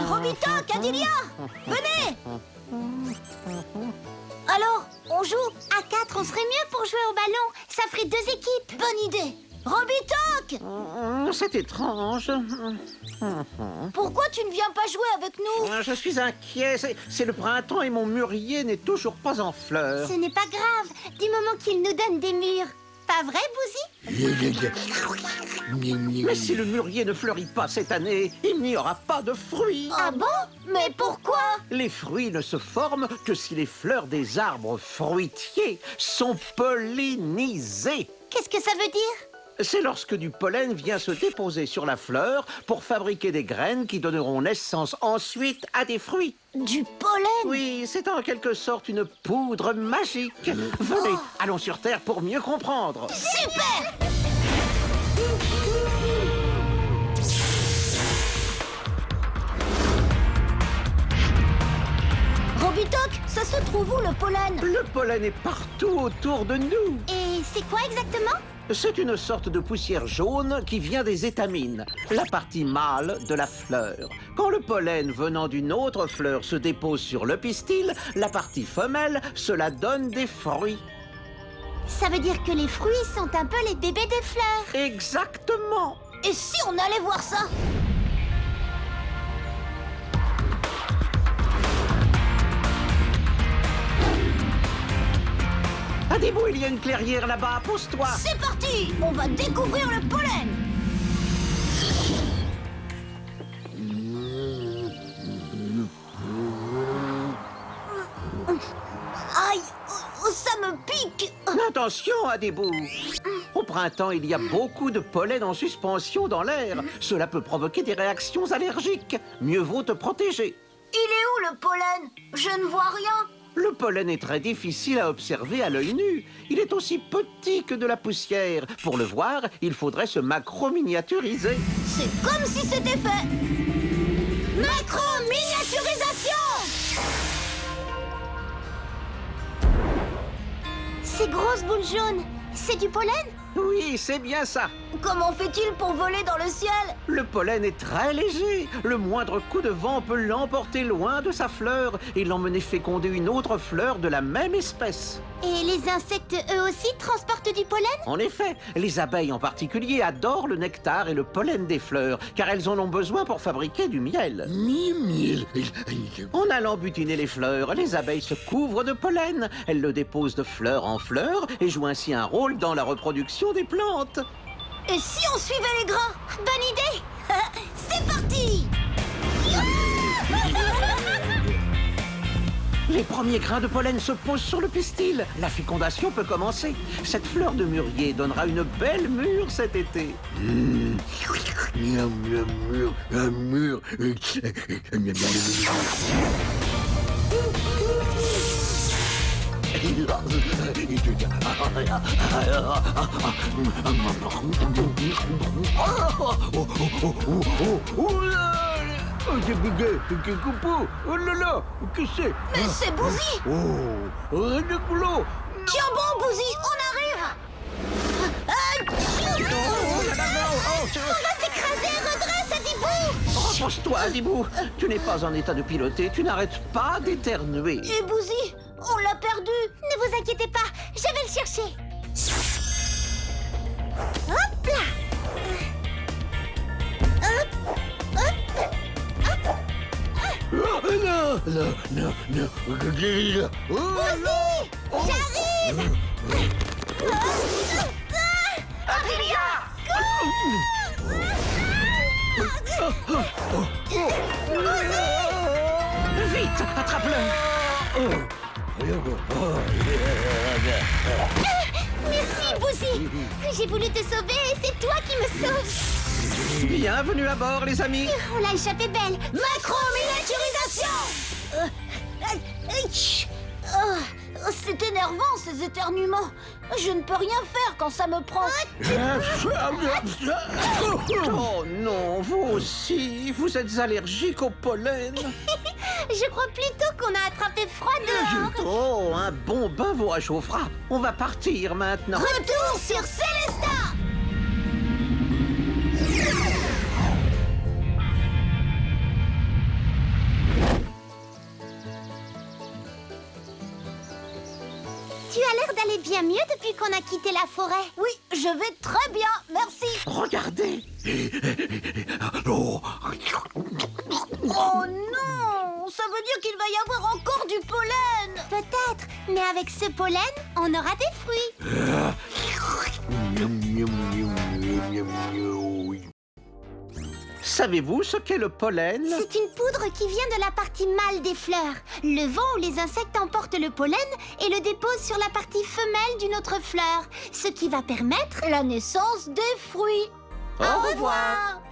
Robito, Cadilia, venez. Alors, on joue? À 4, on serait mieux pour jouer au ballon. Ça ferait 2 équipes. Bonne idée. Robito! C'est étrange. Pourquoi tu ne viens pas jouer avec nous? Je suis inquiet. C'est le printemps et mon mûrier n'est toujours pas en fleurs. Ce n'est pas grave, du moment qu'il nous donne des mûres. Pas vrai, Bouzy? Mais si le mûrier ne fleurit pas cette année, il n'y aura pas de fruits. Ah bon? Mais pourquoi? Les fruits ne se forment que si les fleurs des arbres fruitiers sont pollinisées. Qu'est-ce que ça veut dire? C'est lorsque du pollen vient se déposer sur la fleur pour fabriquer des graines qui donneront naissance ensuite à des fruits. Du pollen? Oui, c'est en quelque sorte une poudre magique. Venez, allons sur Terre pour mieux comprendre. Super! Robitoc, ça se trouve où le pollen? Le pollen est partout autour de nous. Et c'est quoi exactement? C'est une sorte de poussière jaune qui vient des étamines, la partie mâle de la fleur. Quand le pollen venant d'une autre fleur se dépose sur le pistil, la partie femelle, cela donne des fruits. Ça veut dire que les fruits sont un peu les bébés des fleurs. Exactement. Et si on allait voir ça? Adibou, il y a une clairière là-bas, pose-toi. C'est parti! On va découvrir le pollen! Aïe! Ça me pique! Attention, Adibou. Au printemps, il y a beaucoup de pollen en suspension dans l'air. Cela peut provoquer des réactions allergiques. Mieux vaut te protéger. Il est où le pollen? Je ne vois rien. Le pollen est très difficile à observer à l'œil nu. Il est aussi petit que de la poussière. Pour le voir, il faudrait se macro-miniaturiser. C'est comme si c'était fait. Macro-miniaturisation! Ces grosses boules jaunes, c'est du pollen? Oui, c'est bien ça. Comment fait-il pour voler dans le ciel? Le pollen est très léger. Le moindre coup de vent peut l'emporter loin de sa fleur et l'emmener féconder une autre fleur de la même espèce. Et les insectes, eux aussi, transportent du pollen? En effet, les abeilles en particulier adorent le nectar et le pollen des fleurs, car elles en ont besoin pour fabriquer du miel. En allant butiner les fleurs, les abeilles se couvrent de pollen. Elles le déposent de fleur en fleur et jouent ainsi un rôle dans la reproduction des plantes. Et si on suivait les grains? Bonne idée! C'est parti! Les premiers grains de pollen se posent sur le pistil. La fécondation peut commencer. Cette fleur de mûrier donnera une belle mûre cet été. Oh là là, qu'est-ce que c'est? Mais c'est Bouzy! Oh, rien de boulot. Tiens bon, Bouzy, on arrive! On va s'écraser, redresse, Adibou! Repose-toi, Adibou. Tu n'es pas en état de piloter, tu n'arrêtes pas d'éternuer. Et Bouzy, on l'a perdu! Ne vous inquiétez pas, je vais le chercher! Hop là! Hop! Oh, non, non, non, non. Bouzy! J'arrive! Adrien! Vite, attrape-le! Merci, Bouzy! J'ai voulu te sauver et c'est toi qui me sauves! Bienvenue à bord, les amis! On l'a échappé belle! Macro-miniaturisation! C'est énervant, ces éternuements! Je ne peux rien faire quand ça me prend! Oh non, vous aussi, vous êtes allergique au pollen. Je crois plutôt qu'on a attrapé froid dehors! Oh, un bon bain vous réchauffera. On va partir maintenant. Retour sur Célestat! Tu as l'air d'aller bien mieux depuis qu'on a quitté la forêt. Oui, je vais très bien, merci. Regardez. Oh non, ça veut dire qu'il va y avoir encore du pollen. Peut-être, mais avec ce pollen, on aura des fruits. Savez-vous ce qu'est le pollen? C'est une poudre qui vient de la partie mâle des fleurs. Le vent ou les insectes emportent le pollen et le déposent sur la partie femelle d'une autre fleur, ce qui va permettre La naissance des fruits. Au revoir.